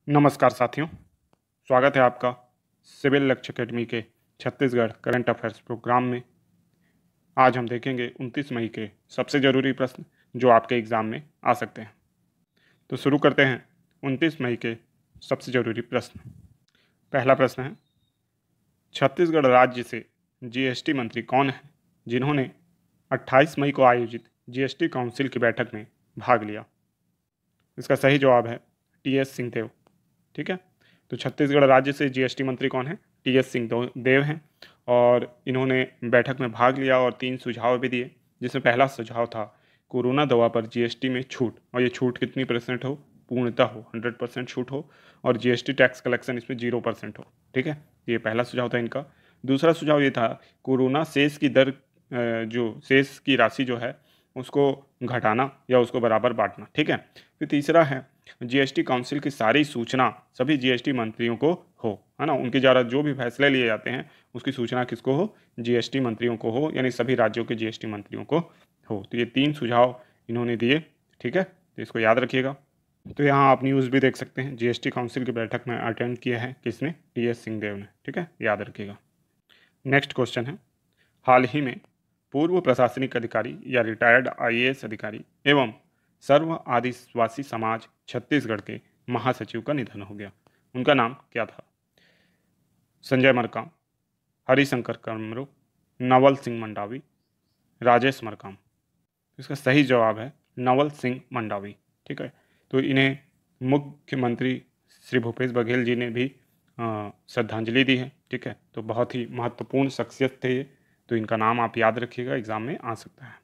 नमस्कार साथियों, स्वागत है आपका सिविल लक्ष्य अकेडमी के छत्तीसगढ़ करंट अफेयर्स प्रोग्राम में। आज हम देखेंगे 29 मई के सबसे ज़रूरी प्रश्न जो आपके एग्ज़ाम में आ सकते हैं। तो शुरू करते हैं 29 मई के सबसे ज़रूरी प्रश्न। पहला प्रश्न है, छत्तीसगढ़ राज्य से जीएसटी मंत्री कौन है जिन्होंने 28 मई को आयोजित जीएसटी काउंसिल की बैठक में भाग लिया? इसका सही जवाब है टीएस सिंहदेव। ठीक है, तो छत्तीसगढ़ राज्य से जीएसटी मंत्री कौन है? टीएस सिंहदेव हैं और इन्होंने बैठक में भाग लिया और 3 सुझाव भी दिए, जिसमें पहला सुझाव था कोरोना दवा पर जीएसटी में छूट, और ये छूट कितनी परसेंट हो? पूर्णतः हो, 100% छूट हो, और जीएसटी टैक्स कलेक्शन इसमें 0% हो। ठीक है, ये पहला सुझाव था इनका। दूसरा सुझाव ये था कोरोना शेष की दर, जो शेष की राशि जो है उसको घटाना या उसको बराबर बांटना। ठीक है, फिर तीसरा है जीएसटी काउंसिल की सारी सूचना सभी जीएसटी मंत्रियों को हो, है ना, उनके द्वारा जो भी फैसले लिए जाते हैं उसकी सूचना किसको हो? जीएसटी मंत्रियों को हो, यानी सभी राज्यों के जीएसटी मंत्रियों को हो। तो ये 3 सुझाव इन्होंने दिए। ठीक है, तो इसको याद रखिएगा। तो यहाँ आप न्यूज़ भी देख सकते हैं, जीएसटी काउंसिल की बैठक में अटेंड किया है किसने? टीएस सिंहदेव ने। ठीक है, याद रखिएगा। नेक्स्ट क्वेश्चन है, हाल ही में पूर्व प्रशासनिक अधिकारी या रिटायर्ड आईएएस अधिकारी एवं सर्व आदिवासी समाज छत्तीसगढ़ के महासचिव का निधन हो गया। उनका नाम क्या था? संजय मरकाम, हरिशंकर कमरू, नवल सिंह मंडावी, राजेश मरकाम। इसका सही जवाब है नवल सिंह मंडावी। ठीक है, तो इन्हें मुख्यमंत्री श्री भूपेश बघेल जी ने भी श्रद्धांजलि दी है। ठीक है, तो बहुत ही महत्वपूर्ण शख्सियत थे ये, तो इनका नाम आप याद रखिएगा, एग्जाम में आ सकता है।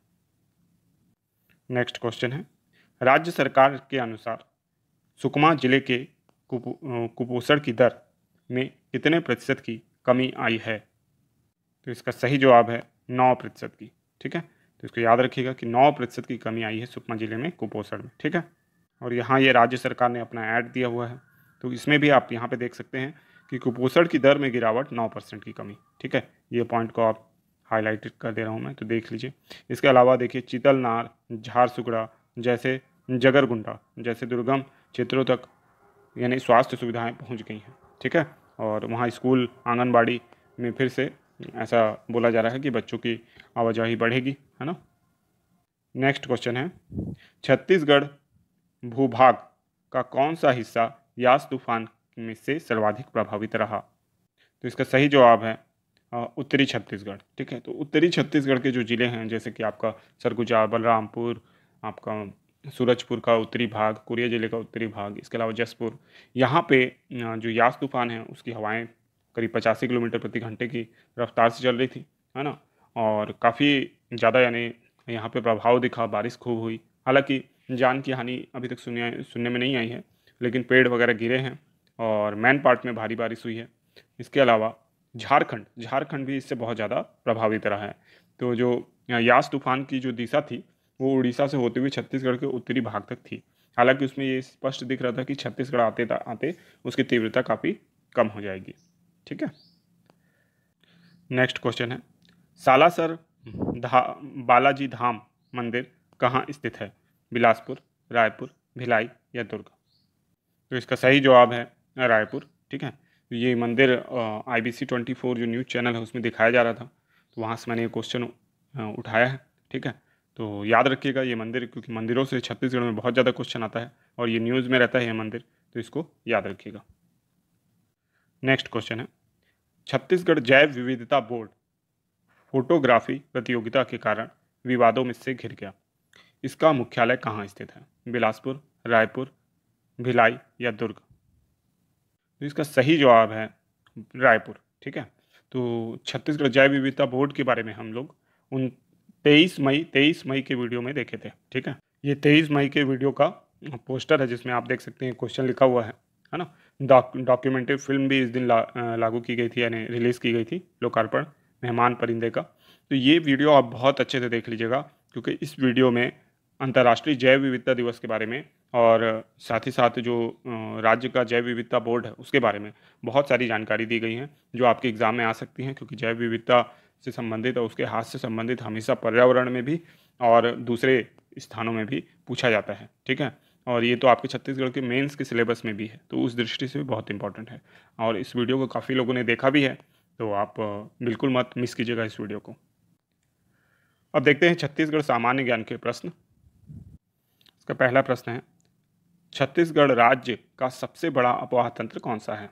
नेक्स्ट क्वेश्चन है, राज्य सरकार के अनुसार सुकमा जिले के कुपोषण की दर में कितने प्रतिशत की कमी आई है? तो इसका सही जवाब है 9% की। ठीक है, तो इसको याद रखिएगा कि 9% की कमी आई है सुकमा जिले में कुपोषण में। ठीक है, और यहाँ ये राज्य सरकार ने अपना ऐड दिया हुआ है, तो इसमें भी आप यहाँ पे देख सकते हैं कि कुपोषण की दर में गिरावट 9% की कमी। ठीक है, ये पॉइंट को आप हाईलाइटेड कर दे रहा हूँ मैं, तो देख लीजिए। इसके अलावा देखिए चितलनार, झारसुगड़ा जैसे जगरगुंडा जैसे दुर्गम क्षेत्रों तक यानी स्वास्थ्य सुविधाएं पहुंच गई हैं। ठीक है, और वहाँ स्कूल आंगनबाड़ी में फिर से ऐसा बोला जा रहा है कि बच्चों की आवाजाही बढ़ेगी, है ना। नेक्स्ट क्वेश्चन है, छत्तीसगढ़ भूभाग का कौन सा हिस्सा यास तूफान में से सर्वाधिक प्रभावित रहा? तो इसका सही जवाब है उत्तरी छत्तीसगढ़। ठीक है, तो उत्तरी छत्तीसगढ़ के जो ज़िले हैं जैसे कि आपका सरगुजा, बलरामपुर, आपका सूरजपुर का उत्तरी भाग, कोरिया ज़िले का उत्तरी भाग, इसके अलावा जसपुर, यहाँ पे जो यास तूफान है उसकी हवाएं करीब 85 किलोमीटर प्रति घंटे की रफ्तार से चल रही थी, है ना, और काफ़ी ज़्यादा यानी यहाँ पे प्रभाव दिखा, बारिश खूब हुई। हालांकि जान की हानि अभी तक सुनने में नहीं आई है, लेकिन पेड़ वगैरह गिरे हैं और मैन पार्ट में भारी बारिश हुई है। इसके अलावा झारखंड भी इससे बहुत ज़्यादा प्रभावित रहा है। तो जो यास तूफान की जो दिशा थी वो उड़ीसा से होते हुए छत्तीसगढ़ के उत्तरी भाग तक थी। हालांकि उसमें ये स्पष्ट दिख रहा था कि छत्तीसगढ़ आते आते उसकी तीव्रता काफ़ी कम हो जाएगी। ठीक है, नेक्स्ट क्वेश्चन है, सालासर बालाजी धाम मंदिर कहाँ स्थित है? बिलासपुर, रायपुर, भिलाई या दुर्ग? तो इसका सही जवाब है रायपुर। ठीक है, तो ये मंदिर IBC 24 जो न्यूज़ चैनल है उसमें दिखाया जा रहा था, तो वहाँ से मैंने ये क्वेश्चन उठाया है। ठीक है, तो याद रखिएगा ये मंदिर, क्योंकि मंदिरों से छत्तीसगढ़ में बहुत ज़्यादा क्वेश्चन आता है और ये न्यूज़ में रहता है ये मंदिर, तो इसको याद रखिएगा। नेक्स्ट क्वेश्चन है, छत्तीसगढ़ जैव विविधता बोर्ड फोटोग्राफी प्रतियोगिता के कारण विवादों में से घिर गया। इसका मुख्यालय कहाँ स्थित है? बिलासपुर, रायपुर, भिलाई या दुर्ग? तो इसका सही जवाब है रायपुर। ठीक है, तो छत्तीसगढ़ जैव विविधता बोर्ड के बारे में हम लोग उन 23 मई के वीडियो में देखे थे। ठीक है, ये 23 मई के वीडियो का पोस्टर है जिसमें आप देख सकते हैं क्वेश्चन लिखा हुआ है ना। डॉक्यूमेंट्री फिल्म भी इस दिन लागू की गई थी, यानी रिलीज़ की गई थी, लोकार्पण मेहमान परिंदे का। तो ये वीडियो आप बहुत अच्छे से देख लीजिएगा, क्योंकि इस वीडियो में अंतर्राष्ट्रीय जैव विविधता दिवस के बारे में और साथ ही साथ जो राज्य का जैव विविधता बोर्ड है उसके बारे में बहुत सारी जानकारी दी गई हैं जो आपके एग्ज़ाम में आ सकती हैं, क्योंकि जैव विविधता से संबंधित और उसके हाथ से संबंधित हमेशा पर्यावरण में भी और दूसरे स्थानों में भी पूछा जाता है। ठीक है, और ये तो आपके छत्तीसगढ़ के मेंस के सिलेबस में भी है, तो उस दृष्टि से भी बहुत इंपॉर्टेंट है। और इस वीडियो को काफ़ी लोगों ने देखा भी है, तो आप बिल्कुल मत मिस कीजिएगा इस वीडियो को। अब देखते हैं छत्तीसगढ़ सामान्य ज्ञान के प्रश्न। इसका पहला प्रश्न है, छत्तीसगढ़ राज्य का सबसे बड़ा अफवाह तंत्र कौन सा है?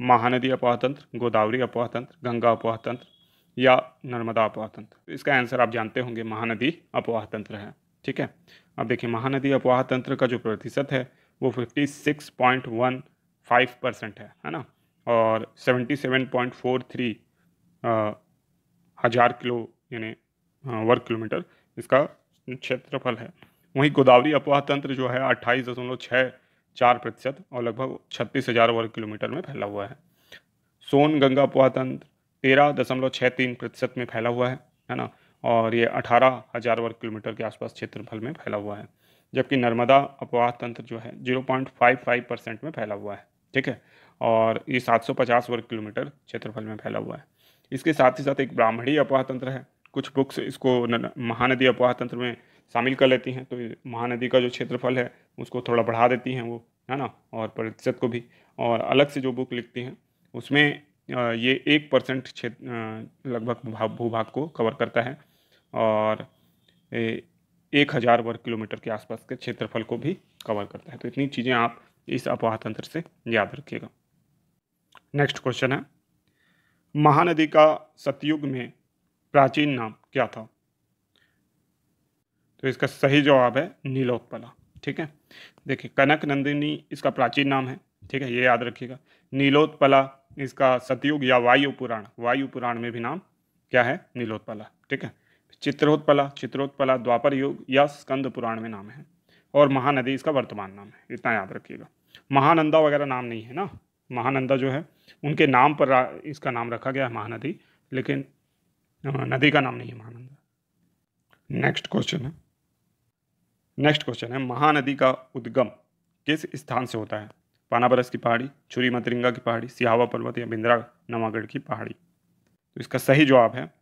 महानदी अफवाह तंत्र, गोदावरी अफवाह तंत्र, गंगा अफवाह तंत्र या नर्मदा अफवाह तंत्र? तो इसका आंसर आप जानते होंगे, महानदी अफवाह तंत्र है। ठीक है, अब देखिए महानदी अफवाह तंत्र का जो प्रतिशत है वो 56.15% है ना, और 77.43 हज़ार किलो यानी वर्ग किलोमीटर इसका क्षेत्रफल है। वहीं गोदावरी अफवाह तंत्र जो है 28.64% और लगभग 36,000 वर्ग किलोमीटर में फैला हुआ है। सोन गंगा अफवाह तंत्र 13.63% में फैला हुआ है ना, और ये 18,000 वर्ग किलोमीटर के आसपास क्षेत्रफल में फैला हुआ है। जबकि नर्मदा अफवाह तंत्र जो है 0.55% में फैला हुआ है। ठीक है, और ये 750 वर्ग किलोमीटर क्षेत्रफल में फैला हुआ है। इसके साथ ही साथ एक ब्राह्मणी अफवाह तंत्र है। कुछ बुक्स इसको महानदी अफवाह तंत्र में शामिल कर लेती हैं, तो महानदी का जो क्षेत्रफल है उसको थोड़ा बढ़ा देती हैं वो, है ना, और प्रतिशत को भी। और अलग से जो बुक लिखती हैं उसमें ये 1% क्षेत्र लगभग भूभाग को कवर करता है, और 1,000 वर्ग किलोमीटर के आसपास के क्षेत्रफल को भी कवर करता है। तो इतनी चीज़ें आप इस अफवाह तंत्र से याद रखिएगा। नेक्स्ट क्वेश्चन है, महानदी का सतयुग में प्राचीन नाम क्या था? तो इसका सही जवाब है नीलोत्पला। ठीक है, देखिए कनक नंदिनी इसका प्राचीन नाम है। ठीक है, ये याद रखिएगा। नीलोत्पला इसका सतयुग या वायु पुराण में भी नाम क्या है? नीलोत्पला। ठीक है, चित्रोत्पला द्वापर युग या स्कंद पुराण में नाम है। और महानदी इसका वर्तमान नाम है, इतना याद रखिएगा। महानंदा वगैरह नाम नहीं है ना, महानंदा जो है उनके नाम पर इसका नाम रखा गया है महानदी, लेकिन नदी का नाम नहीं है महानंदा। नेक्स्ट क्वेश्चन है, महानदी का उद्गम किस स्थान से होता है? पानाबरस की पहाड़ी, छुरी मतरिंगा की पहाड़ी, सिहावा पर्वत या बिंद्रा नवागढ़ की पहाड़ी? तो इसका सही जवाब है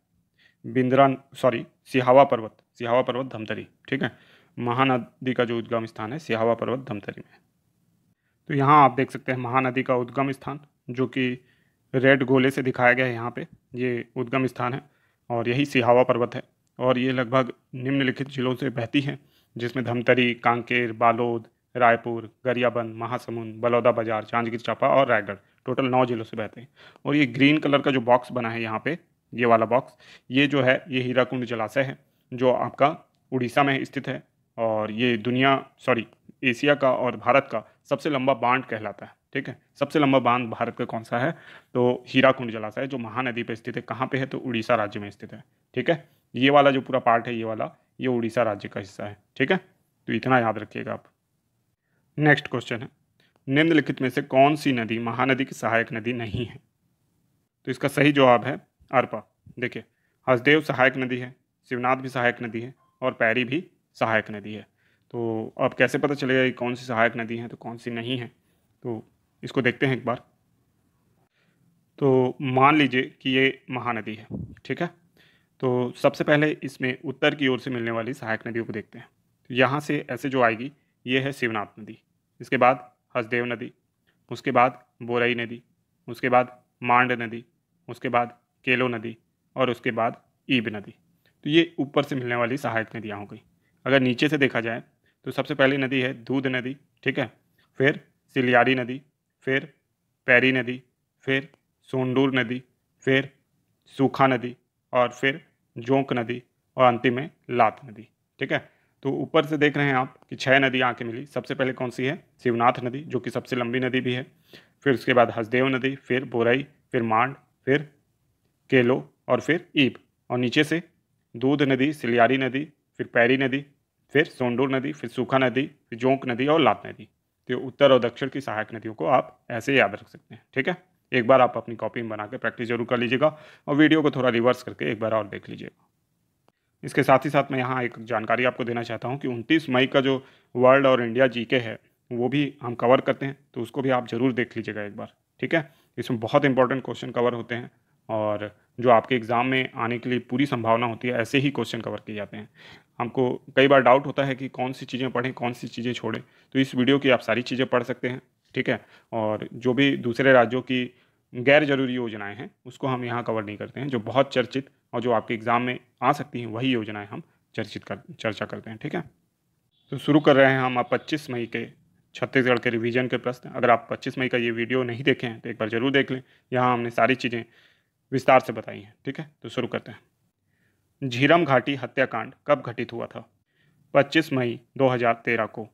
सिहावा पर्वत धमतरी। ठीक है, महानदी का जो उद्गम स्थान है सिहावा पर्वत धमतरी में। तो यहाँ आप देख सकते हैं महानदी का उद्गम स्थान, जो कि रेड गोले से दिखाया गया है यहाँ पे, ये उद्गम स्थान है और यही सिहावा पर्वत है। और ये लगभग निम्नलिखित जिलों से बहती है, जिसमें धमतरी, कांकेर, बालोद, रायपुर, गरियाबंद, महासमुंद, बलौदाबाजार, जांजगीर चांपा और रायगढ़, टोटल 9 जिलों से बहते हैं। और ये ग्रीन कलर का जो बॉक्स बना है यहाँ पे, ये वाला बॉक्स, ये जो है ये हीराकुंड जलाशय है, जो आपका उड़ीसा में स्थित है। और ये एशिया का और भारत का सबसे लंबा बांध कहलाता है। ठीक है, सबसे लंबा बांध भारत का कौन सा है? तो हीराकुंड जलाशय, जो महानदी पे स्थित है। कहाँ पे है? तो उड़ीसा राज्य में स्थित है। ठीक है, ये वाला जो पूरा पार्ट है, ये उड़ीसा राज्य का हिस्सा है। ठीक है, तो इतना याद रखिएगा आप। नेक्स्ट क्वेश्चन है, निम्नलिखित में से कौन सी नदी महानदी की सहायक नदी नहीं है? तो इसका सही जवाब है अरपा। देखिए, हसदेव सहायक नदी है, शिवनाथ भी सहायक नदी है और पैरी भी सहायक नदी है। तो अब कैसे पता चलेगा कि कौन सी सहायक नदी है तो कौन सी नहीं है? तो इसको देखते हैं एक बार। तो मान लीजिए कि ये महानदी है। ठीक है, तो सबसे पहले इसमें उत्तर की ओर से मिलने वाली सहायक नदियों को देखते हैं। तो यहाँ से ऐसे जो आएगी, ये है शिवनाथ नदी, इसके बाद हसदेव नदी, उसके बाद बोरई नदी, उसके बाद मांड नदी, उसके बाद केलो नदी और उसके बाद ईब नदी। तो ये ऊपर से मिलने वाली सहायक नदियाँ हो गई। अगर नीचे से देखा जाए तो सबसे पहली नदी है दूध नदी। ठीक है, फिर सिलियारी नदी, फिर पैरी नदी, फिर सोंडूर नदी, फिर सूखा नदी और फिर जोंक नदी और अंतिम में लात नदी। ठीक है, तो ऊपर से देख रहे हैं आप कि 6 नदी आके मिली। सबसे पहले कौन सी है? शिवनाथ नदी, जो कि सबसे लंबी नदी भी है। फिर उसके बाद हसदेव नदी, फिर बोरई, फिर मांड, फिर केलो और फिर ईब। और नीचे से दूध नदी, सिलियारी नदी, फिर पैरी नदी, फिर सोंडूर नदी, फिर सूखा नदी, फिर जोंक नदी और लात नदी। तो उत्तर और दक्षिण की सहायक नदियों को आप ऐसे याद रख सकते हैं। ठीक है, एक बार आप अपनी कॉपी में बना के प्रैक्टिस जरूर कर लीजिएगा और वीडियो को थोड़ा रिवर्स करके एक बार और देख लीजिएगा। इसके साथ ही साथ मैं यहाँ एक जानकारी आपको देना चाहता हूँ कि 29 मई का जो वर्ल्ड और इंडिया जीके है वो भी हम कवर करते हैं, तो उसको भी आप ज़रूर देख लीजिएगा एक बार। ठीक है, इसमें बहुत इंपॉर्टेंट क्वेश्चन कवर होते हैं और जो आपके एग्ज़ाम में आने के लिए पूरी संभावना होती है, ऐसे ही क्वेश्चन कवर किए जाते हैं। हमको कई बार डाउट होता है कि कौन सी चीज़ें पढ़ें, कौन सी चीज़ें छोड़ें, तो इस वीडियो की आप सारी चीज़ें पढ़ सकते हैं, ठीक है। और जो भी दूसरे राज्यों की गैर ज़रूरी योजनाएं हैं उसको हम यहाँ कवर नहीं करते हैं। जो बहुत चर्चित और जो आपके एग्ज़ाम में आ सकती हैं वही योजनाएं हम चर्चा करते हैं, ठीक है। तो शुरू कर रहे हैं हम आप 25 मई के छत्तीसगढ़ के रिवीजन के प्रश्न। अगर आप 25 मई का ये वीडियो नहीं देखे हैं तो एक बार ज़रूर देख लें, यहाँ हमने सारी चीज़ें विस्तार से बताई हैं, ठीक है। तो शुरू करते हैं। झीरम घाटी हत्याकांड कब घटित हुआ था? 25 मई 2013 को।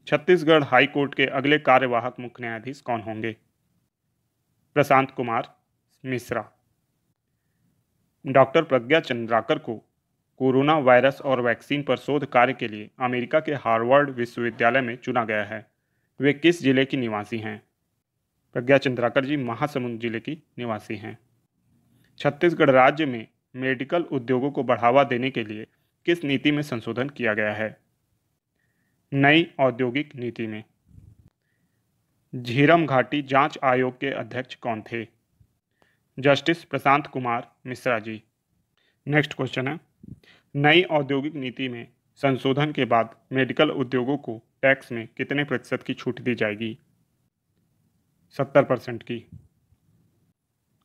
छत्तीसगढ़ हाई कोर्ट के अगले कार्यवाहक मुख्य न्यायाधीश कौन होंगे? प्रशांत कुमार मिश्रा। डॉक्टर प्रज्ञा चंद्राकर को कोरोना वायरस और वैक्सीन पर शोध कार्य के लिए अमेरिका के हार्वर्ड विश्वविद्यालय में चुना गया है। वे किस जिले की निवासी हैं? प्रज्ञा चंद्राकर जी महासमुंद जिले की निवासी हैं। छत्तीसगढ़ राज्य में मेडिकल उद्योगों को बढ़ावा देने के लिए किस नीति में संशोधन किया गया है? नई औद्योगिक नीति में। झीरम घाटी जांच आयोग के अध्यक्ष कौन थे? Justice Prashant Kumar Mishra ji. Next question है, नई औद्योगिक नीति में संशोधन के बाद मेडिकल उद्योगों को टैक्स में कितने प्रतिशत की छूट दी जाएगी? 70% की।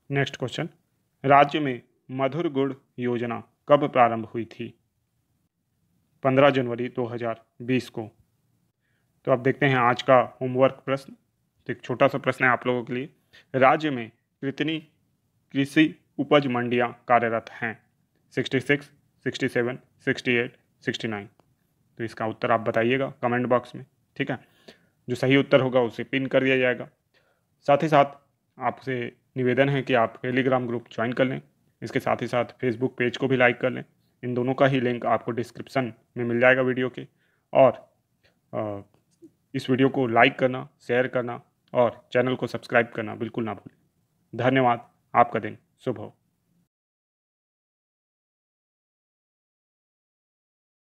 नेक्स्ट क्वेश्चन, राज्य में मधुर गुड़ योजना कब प्रारंभ हुई थी? 15 जनवरी 2020 को। तो अब देखते हैं आज का होमवर्क प्रश्न। तो एक छोटा सा प्रश्न है आप लोगों के लिए, राज्य में कितनी कृषि उपज मंडियां कार्यरत हैं? 66, 67, 68, 69। तो इसका उत्तर आप बताइएगा कमेंट बॉक्स में, ठीक है। जो सही उत्तर होगा उसे पिन कर दिया जाएगा। साथ ही साथ आपसे निवेदन है कि आप टेलीग्राम ग्रुप ज्वाइन कर लें, इसके साथ ही साथ फेसबुक पेज को भी लाइक कर लें। इन दोनों का ही लिंक आपको डिस्क्रिप्शन में मिल जाएगा वीडियो के। और इस वीडियो को लाइक करना, शेयर करना और चैनल को सब्सक्राइब करना बिल्कुल ना भूलें। धन्यवाद। आपका दिन शुभ हो।